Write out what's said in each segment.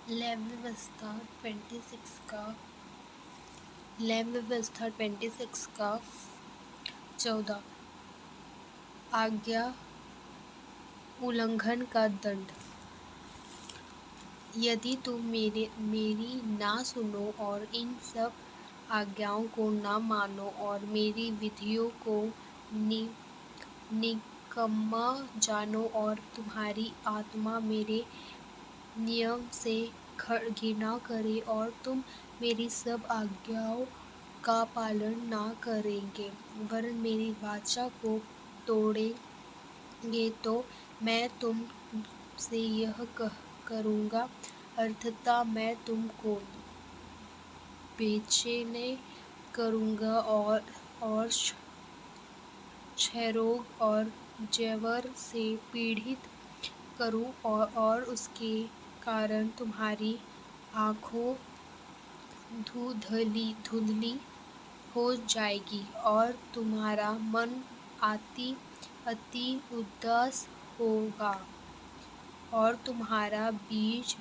Lab व्यवस्था 26 का 14 आज्ञा उल्लंघन का दंड। यदि तुम मेरी ना सुनो और इन सब आज्ञाओं को ना मानो और मेरी विधियों को निकम्मा जानो और तुम्हारी आत्मा मेरे नियम से घृणा करे और तुम मेरी सब आज्ञाओं का पालन ना करेंगे वरन मेरी वाचा को तोड़ेंगे, तो मैं तुमसे यह करूँगा, अर्थात मैं तुमको बेचैन करूँगा और क्षयरोग और ज्वर से पीड़ित करूँ और उसके कारण तुम्हारी आँखों धुंधली हो जाएगी और तुम्हारा मन अति उदास होगा और तुम्हारा बीज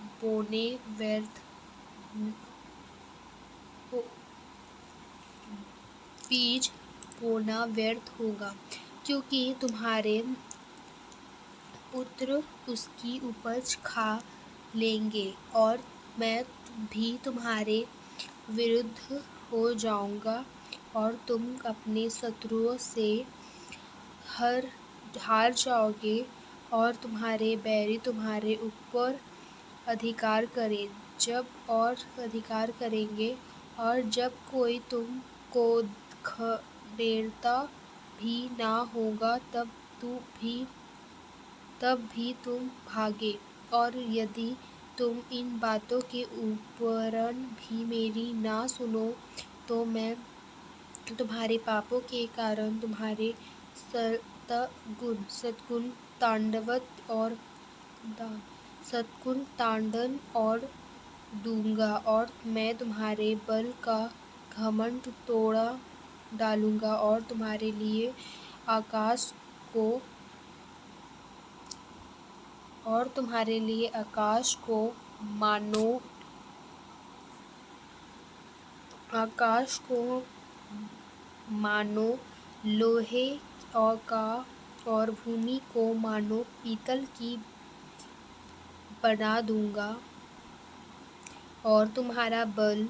बोना व्यर्थ होगा, क्योंकि तुम्हारे पुत्र उसकी उपज खा लेंगे और मैं भी तुम्हारे विरुद्ध हो जाऊंगा और तुम अपने शत्रुओं से हार जाओगे और तुम्हारे बैरी तुम्हारे ऊपर अधिकार करेंगे और जब कोई तुमको खदेड़ता भी ना होगा तब भी तुम भागे। और यदि तुम इन बातों के उपरन भी मेरी ना सुनो, तो मैं तुम्हारे पापों के कारण तुम्हारे सद्गुण तांडन और दूंगा और मैं तुम्हारे बल का घमंड तोड़ा डालूंगा और तुम्हारे लिए आकाश को मानो लोहे और भूमि को मानो पीतल की बना दूंगा और तुम्हारा बल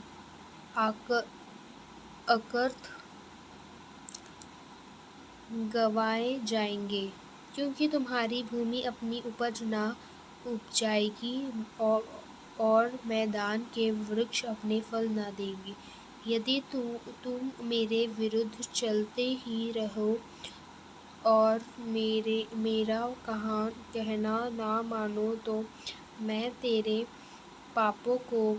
अकर्थ गवाए जाएंगे, क्योंकि तुम्हारी भूमि अपनी उपज ना उपजाएगी और मैदान के वृक्ष अपने फल न देंगे। यदि तुम मेरे विरुद्ध चलते ही रहो और मेरा कहना ना मानो, तो मैं तेरे पापों को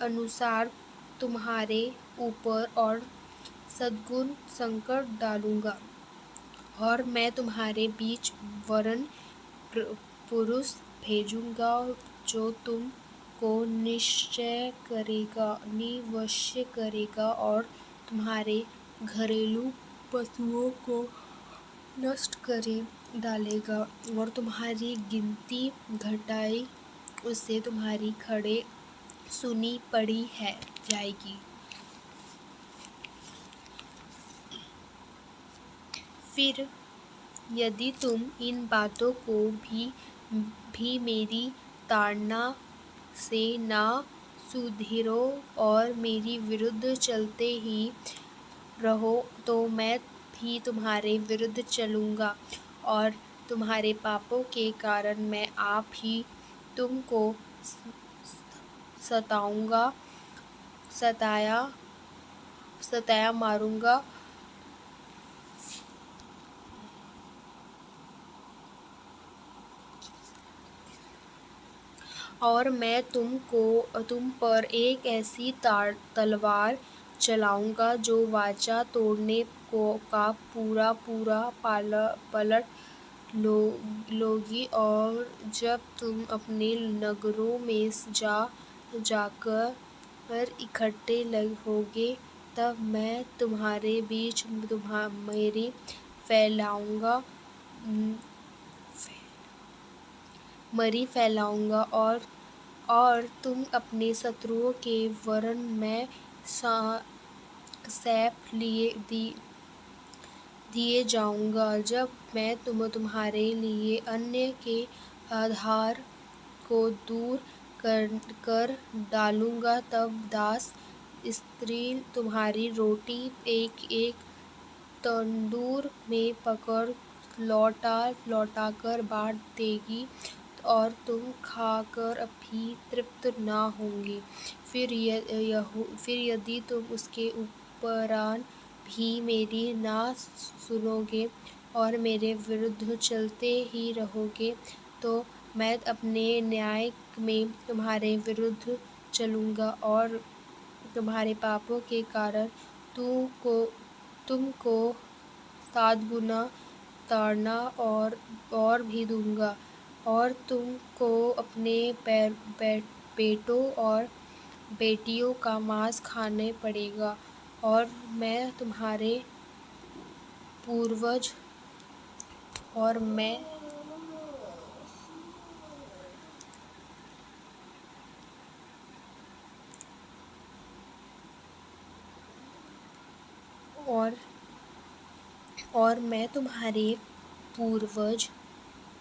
अनुसार तुम्हारे ऊपर और सद्गुण संकट डालूंगा और मैं तुम्हारे बीच वरन पुरुष भेजूंगा जो तुम को निवश करेगा और तुम्हारे घरेलू पशुओं को नष्ट कर डालेगा और तुम्हारी गिनती घटाई उससे तुम्हारी खड़े सुनी पड़ी जाएगी। फिर यदि तुम इन बातों को भी मेरी ताड़ना से ना सुधरो और मेरी विरुद्ध चलते ही रहो, तो मैं भी तुम्हारे विरुद्ध चलूँगा और तुम्हारे पापों के कारण मैं आप ही तुमको सताया मारूंगा और मैं तुम पर एक ऐसी तलवार चलाऊंगा जो वाचा तोड़ने का पूरा पलट लोगी और जब तुम अपने नगरों में जाकर इकट्ठे होगे, तब मैं तुम्हारे बीच मेरी फैलाऊंगा मरी फैलाऊंगा और तुम अपने शत्रुओं के वरन मैं सैफ दिए जाऊंगा। जब मैं तुम्हारे लिए अन्न के आधार को दूर कर डालूंगा, तब दास स्त्री तुम्हारी रोटी एक एक तंदूर में पकड़ लौटा कर बांट देगी और तुम खाकर भी तृप्त ना होंगे। फिर यदि तुम उसके उपरांत भी मेरी ना सुनोगे और मेरे विरुद्ध चलते ही रहोगे, तो मैं अपने न्याय में तुम्हारे विरुद्ध चलूंगा और तुम्हारे पापों के कारण तुमको 7 गुना ताड़ना और भी दूंगा, और तुमको अपने बेटों और बेटियों का मांस खाने पड़ेगा। और मैं तुम्हारे पूर्वज और मैं तुम्हारे पूर्वज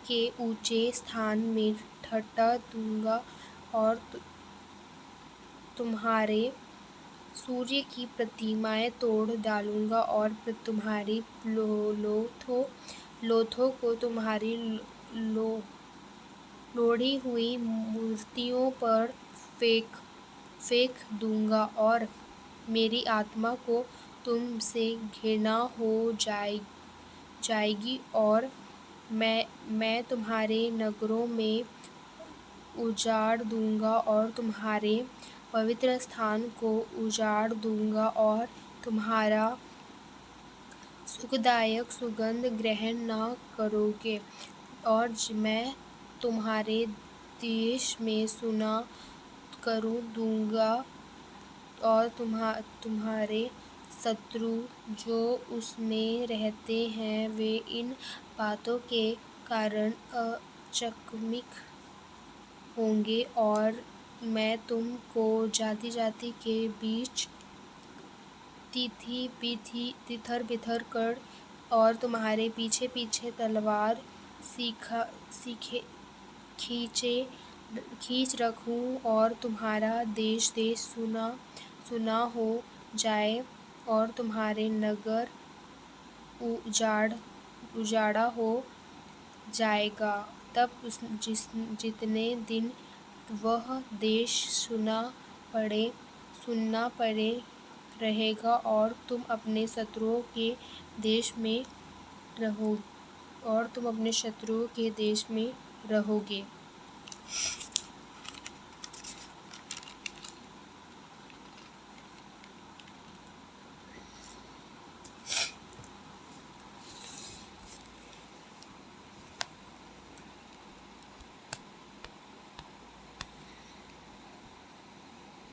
के ऊंचे स्थान में ठहरा दूंगा और तुम्हारे सूर्य की प्रतिमाएं तोड़ डालूंगा और तुम्हारी लोथों को तुम्हारी लोढ़ी हुई मूर्तियों पर फेंक दूंगा, और मेरी आत्मा को तुमसे घृणा हो जाएगी और मैं तुम्हारे नगरों में उजाड़ दूंगा और तुम्हारे पवित्र स्थान को उजाड़ दूंगा और तुम्हारा सुखदायक सुगंध ग्रहण न करोगे। और मैं तुम्हारे देश में सुना कर दूंगा और तुम्हारे शत्रु जो उसमें रहते हैं वे इन बातों के कारण अचंभित होंगे, और मैं तुमको जाति जाति के बीच तितर बितर कर और तुम्हारे पीछे पीछे तलवार खींच रखूं, और तुम्हारा देश सुना हो जाए और तुम्हारे नगर उजाड़ा हो जाएगा। तब जितने दिन वह देश सुनना पड़े रहेगा और तुम अपने शत्रुओं के देश में रहोगे।